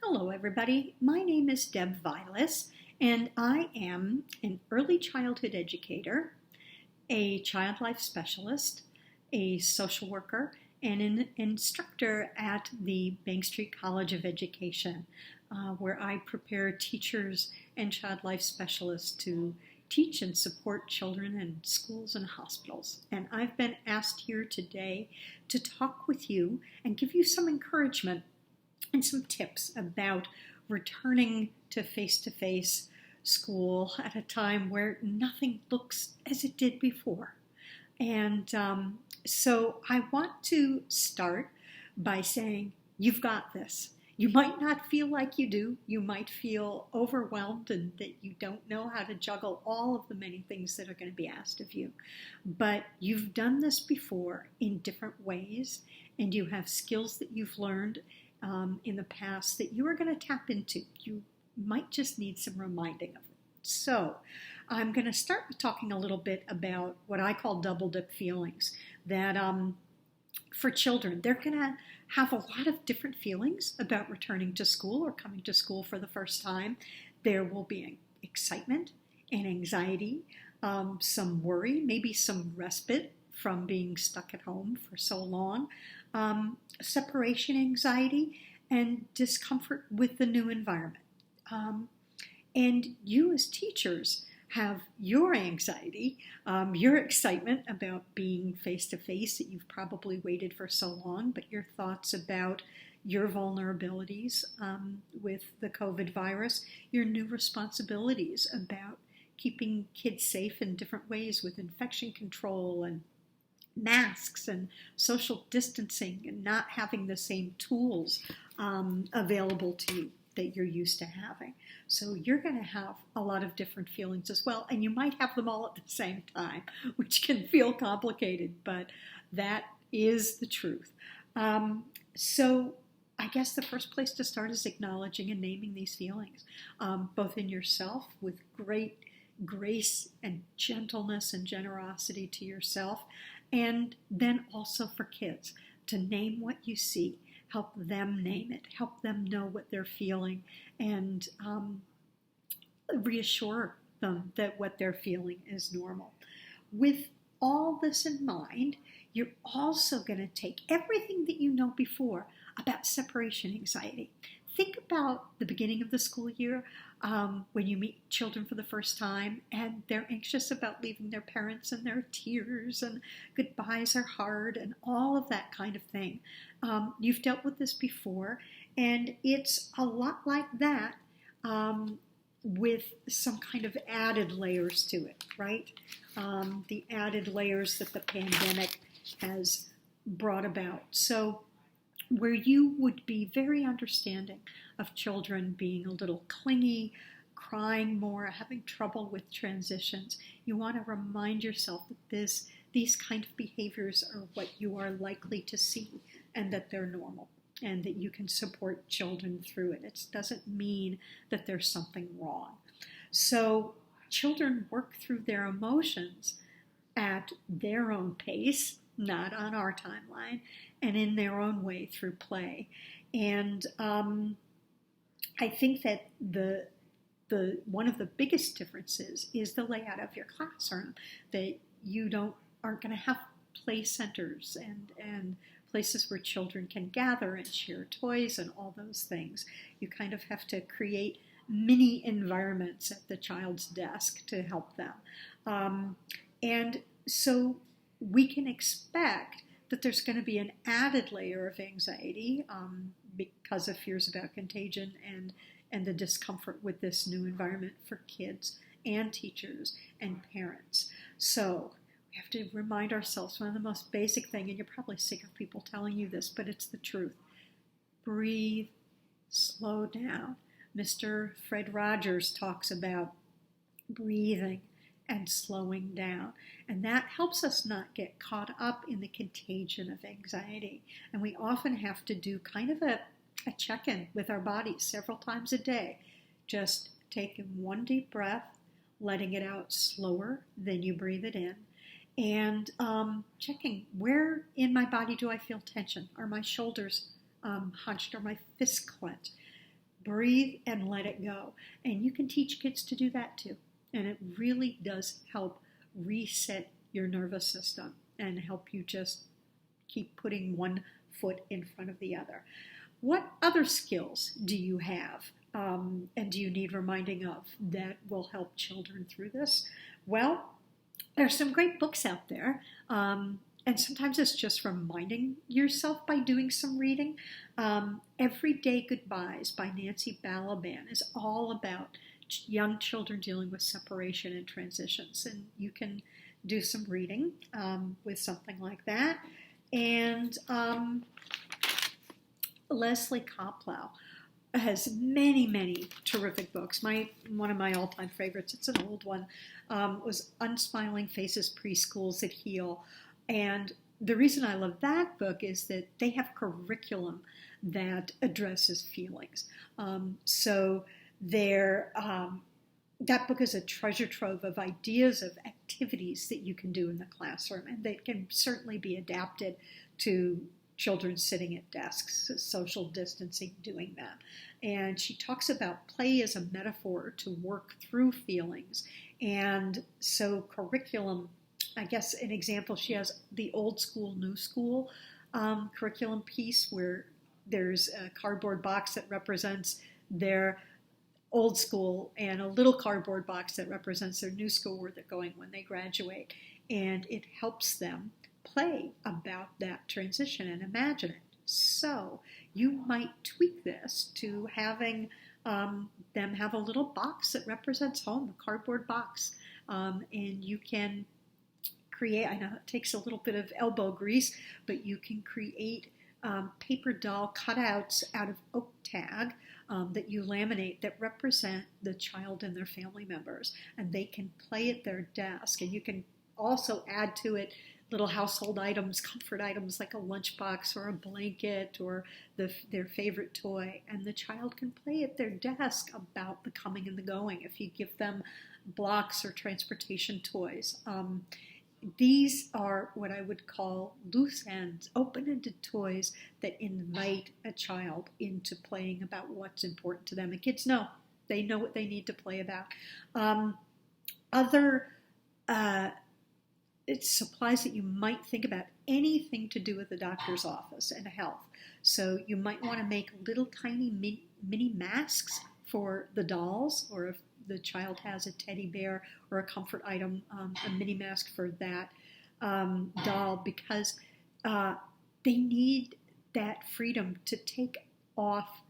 Hello, everybody. My name is Deb Vilas, and I am an early childhood educator, a child life specialist, a social worker, and an instructor at the Bank Street College of Education, where I prepare teachers and child life specialists to teach and support children in schools and hospitals. And I've been asked here today to talk with you and give you some encouragement and some tips about returning to face-to-face school at a time where nothing looks as it did before. And so I want to start by saying, you've got this. You might not feel like you do. You might feel overwhelmed and that you don't know how to juggle all of the many things that are going to be asked of you. But you've done this before in different ways, and you have skills that you've learned in the past that you are going to tap into. You might just need some reminding of it. So I'm going to start with talking a little bit about what I call double dip feelings, that for children, they're going to have a lot of different feelings about returning to school or coming to school for the first time. There will be excitement and anxiety, some worry, maybe some respite from being stuck at home for so long, separation anxiety, and discomfort with the new environment. And you as teachers have your anxiety, your excitement about being face-to-face that you've probably waited for so long, but your thoughts about your vulnerabilities with the COVID virus, your new responsibilities about keeping kids safe in different ways with infection control and masks and social distancing and not having the same tools available to you that you're used to having. So you're going to have a lot of different feelings as well, and you might have them all at the same time, which can feel complicated, but that is the truth. So I guess the first place to start is acknowledging and naming these feelings, both in yourself with great grace and gentleness and generosity to yourself, and then also for kids to name what you see, help them name it, help them know what they're feeling, and reassure them that what they're feeling is normal. With all this in mind, you're also going to take everything that you know before about separation anxiety. Think about the beginning of the school year when you meet children for the first time and they're anxious about leaving their parents and there are tears and goodbyes are hard and all of that kind of thing. You've dealt with this before, and it's a lot like that with some kind of added layers to it, right? The added layers that the pandemic has brought about. So where you would be very understanding of children being a little clingy, crying more, having trouble with transitions, you want to remind yourself that these kind of behaviors are what you are likely to see and that they're normal and that you can support children through it. It doesn't mean that there's something wrong. So children work through their emotions at their own pace, not on our timeline, and in their own way through play. And I think that the one of the biggest differences is the layout of your classroom, that you aren't going to have play centers and places where children can gather and share toys and all those things. You kind of have to create mini environments at the child's desk to help them. And so we can expect that there's going to be an added layer of anxiety because of fears about contagion and the discomfort with this new environment for kids and teachers and parents. So we have to remind ourselves, one of the most basic things, and you're probably sick of people telling you this, but it's the truth. Breathe, slow down. Mr. Fred Rogers talks about breathing and slowing down. And that helps us not get caught up in the contagion of anxiety. And we often have to do kind of a check-in with our bodies several times a day. Just taking one deep breath, letting it out slower than you breathe it in, and checking where in my body do I feel tension? Are my shoulders hunched? Are my fists clenched? breathe and let it go. And you can teach kids to do that too. And it really does help reset your nervous system and help you just keep putting one foot in front of the other. What other skills do you have and do you need reminding of that will help children through this? Well, there's some great books out there. And sometimes it's just reminding yourself by doing some reading. Everyday Goodbyes by Nancy Balaban is all about young children dealing with separation and transitions. And you can do some reading with something like that. And Leslie Koplow has many, many terrific books. One of my all-time favorites, it's an old one, was Unsmiling Faces, Preschools That Heal. And the reason I love that book is that they have curriculum that addresses feelings. So that book is a treasure trove of ideas of activities that you can do in the classroom, and they can certainly be adapted to children sitting at desks, social distancing, doing that. And she talks about play as a metaphor to work through feelings. And so curriculum, I guess an example, she has the old school, new school curriculum piece where there's a cardboard box that represents their old school and a little cardboard box that represents their new school where they're going when they graduate. And it helps them play about that transition and imagine it. So you might tweak this to having them have a little box that represents home, a cardboard box. And you can create, I know it takes a little bit of elbow grease, but you can create paper doll cutouts out of oak tag that you laminate that represent the child and their family members. And they can play at their desk. And you can also add to it little household items, comfort items like a lunchbox or a blanket or their favorite toy. And the child can play at their desk about the coming and the going if you give them blocks or transportation toys. These are what I would call loose ends, open-ended toys that invite a child into playing about what's important to them. And kids know. They know what they need to play about. It's supplies that you might think about, anything to do with the doctor's office and health. So you might want to make little tiny mini masks for the dolls, or if the child has a teddy bear or a comfort item, a mini mask for that doll, because they need that freedom to take off,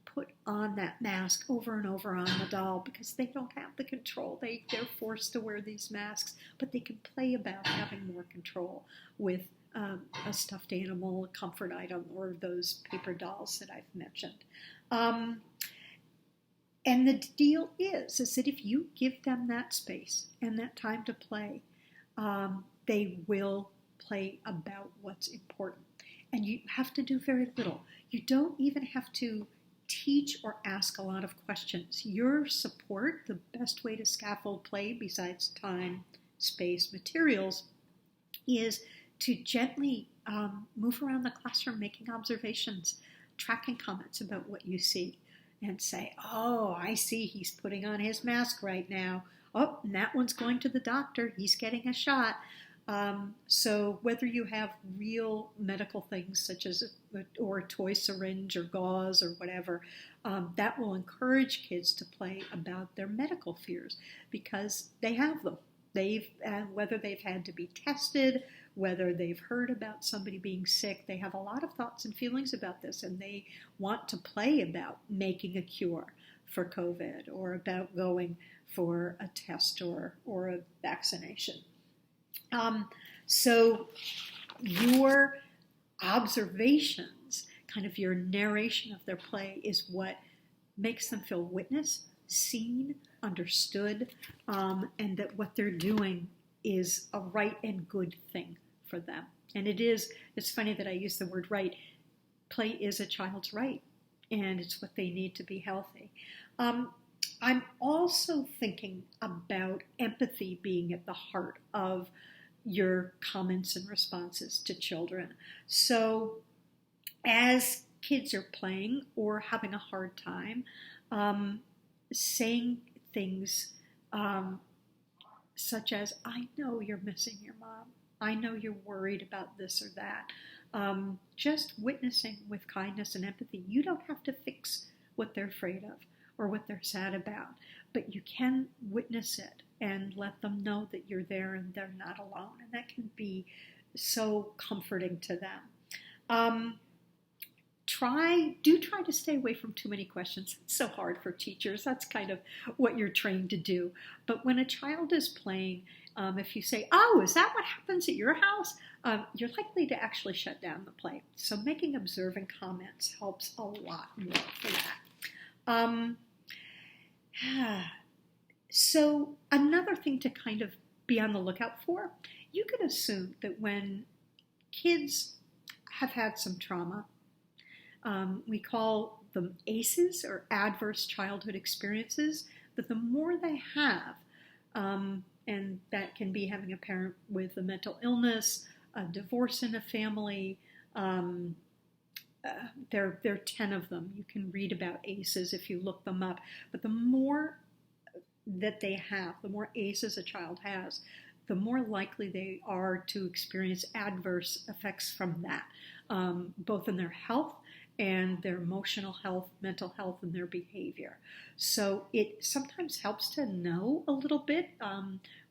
put on that mask over and over on the doll, because they don't have the control. They're forced to wear these masks, but they can play about having more control with a stuffed animal, a comfort item, or those paper dolls that I've mentioned. And the deal is that if you give them that space and that time to play, they will play about what's important. And you have to do very little. You don't even have to teach or ask a lot of questions. Your support, the best way to scaffold play besides time, space, materials, is to gently move around the classroom making observations, tracking comments about what you see, and say, oh, I see he's putting on his mask right now. Oh, and that one's going to the doctor. He's getting a shot. So whether you have real medical things such as a toy syringe or gauze or whatever, that will encourage kids to play about their medical fears, because they have them. Whether they've had to be tested, whether they've heard about somebody being sick, they have a lot of thoughts and feelings about this, and they want to play about making a cure for COVID or about going for a test or a vaccination. So your observations, kind of your narration of their play, is what makes them feel witnessed, seen, understood, and that what they're doing is a right and good thing for them. And it's funny that I use the word right. Play is a child's right, and it's what they need to be healthy. I'm also thinking about empathy being at the heart of your comments and responses to children. So as kids are playing or having a hard time, saying things such as, I know you're missing your mom. I know you're worried about this or that. Just witnessing with kindness and empathy. You don't have to fix what they're afraid of or what they're sad about, but you can witness it and let them know that you're there and they're not alone. And that can be so comforting to them. Try to stay away from too many questions. It's so hard for teachers. That's kind of what you're trained to do. But when a child is playing, if you say, oh, is that what happens at your house? You're likely to actually shut down the play. So making observant comments helps a lot more for that. So another thing to kind of be on the lookout for, you can assume that when kids have had some trauma, we call them ACEs, or adverse childhood experiences, that the more they have, and that can be having a parent with a mental illness, a divorce in a family, there are 10 of them. You can read about ACEs if you look them up. But the more that they have, the more ACEs a child has, the more likely they are to experience adverse effects from that, both in their health and their emotional health, mental health, and their behavior. So it sometimes helps to know a little bit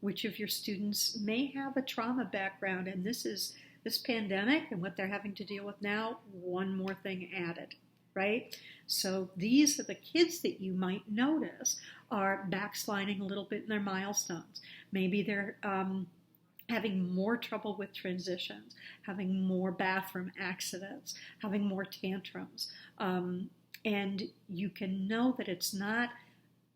which of your students may have a trauma background, and this pandemic and what they're having to deal with now, one more thing added, right? So these are the kids that you might notice are backsliding a little bit in their milestones. Maybe they're having more trouble with transitions, having more bathroom accidents, having more tantrums. And you can know that it's not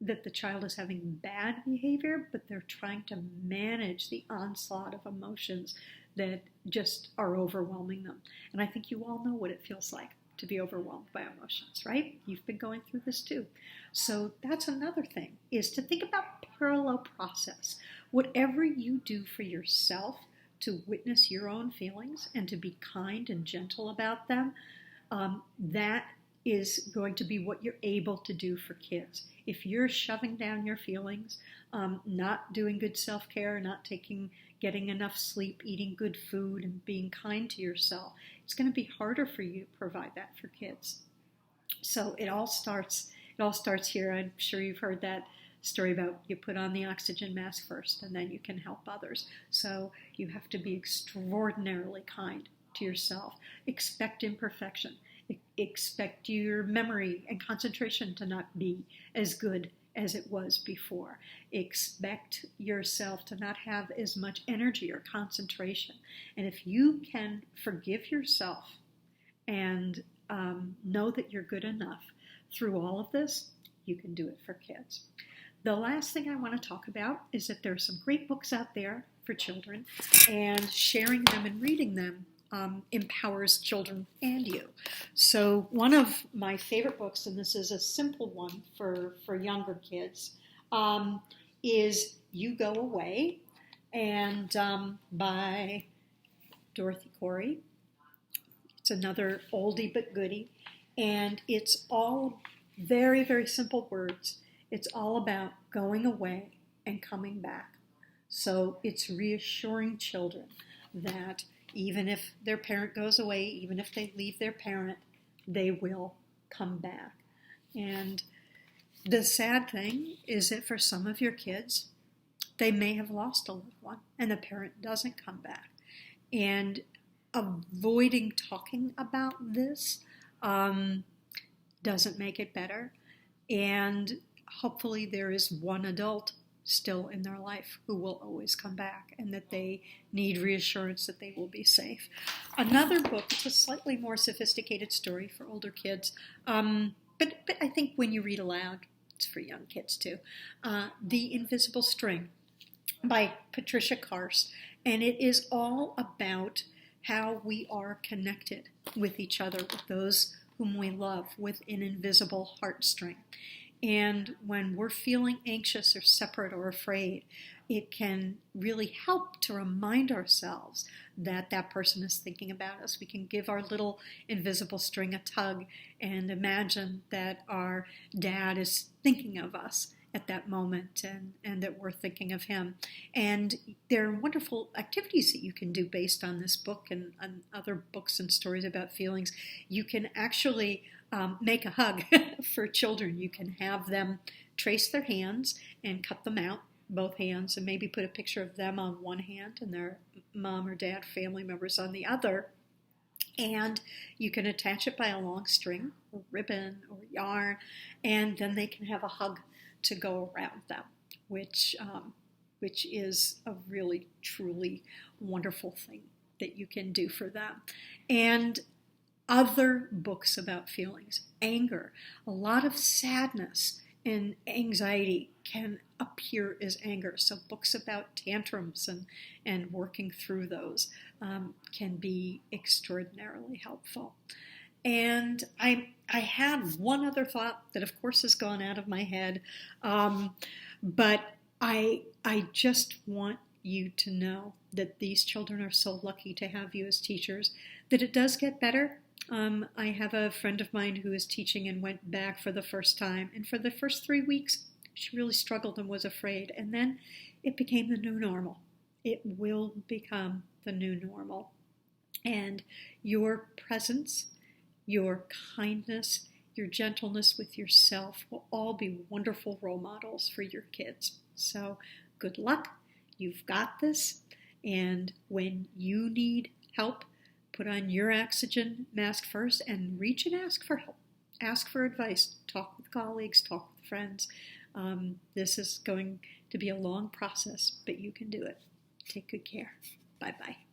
that the child is having bad behavior, but they're trying to manage the onslaught of emotions that just are overwhelming them. And I think you all know what it feels like to be overwhelmed by emotions, right? You've been going through this too. So that's another thing, is to think about parallel process. Whatever you do for yourself to witness your own feelings and to be kind and gentle about them, that is going to be what you're able to do for kids. If you're shoving down your feelings, not doing good self-care, not getting enough sleep, eating good food, and being kind to yourself, it's going to be harder for you to provide that for kids. So it all starts here. I'm sure you've heard that story about you put on the oxygen mask first and then you can help others. So you have to be extraordinarily kind to yourself. Expect imperfection. Expect your memory and concentration to not be as good as it was before. Expect yourself to not have as much energy or concentration. And if you can forgive yourself and know that you're good enough through all of this, you can do it for kids. The last thing I want to talk about is that there are some great books out there for children, and sharing them and reading them empowers children and you. So one of my favorite books, and this is a simple one for younger kids, is You Go Away, and by Dorothy Corey. It's another oldie but goodie, and it's all very, very simple words. It's all about going away and coming back. So it's reassuring children that even if their parent goes away, even if they leave their parent, they will come back. And the sad thing is that for some of your kids, they may have lost a loved one and the parent doesn't come back. And avoiding talking about this doesn't make it better. And hopefully there is one adult still in their life who will always come back, and that they need reassurance that they will be safe. Another book, it's a slightly more sophisticated story for older kids, but I think when you read aloud, it's for young kids too. The Invisible String by Patricia Karst, and it is all about how we are connected with each other, with those whom we love, with an invisible heartstring. And when we're feeling anxious or separate or afraid, it can really help to remind ourselves that that person is thinking about us. We can give our little invisible string a tug and imagine that our dad is thinking of us at that moment, and that we're thinking of him. And there are wonderful activities that you can do based on this book and other books and stories about feelings. You can actually make a hug for children. You can have them trace their hands and cut them out, both hands, and maybe put a picture of them on one hand and their mom or dad, family members on the other. And you can attach it by a long string or ribbon or yarn, and then they can have a hug to go around them, which is a really, truly wonderful thing that you can do for them. And other books about feelings, anger, a lot of sadness and anxiety can appear as anger. So books about tantrums and working through those can be extraordinarily helpful. And I had one other thought that, of course, has gone out of my head, but I just want you to know that these children are so lucky to have you as teachers, that it does get better. I have a friend of mine who is teaching and went back for the first time, and for the first 3 weeks, she really struggled and was afraid, and then it became the new normal. It will become the new normal. And your presence, your kindness, your gentleness with yourself will all be wonderful role models for your kids. So good luck. You've got this. And when you need help, put on your oxygen mask first and reach and ask for help. Ask for advice. Talk with colleagues. Talk with friends. This is going to be a long process, but you can do it. Take good care. Bye-bye.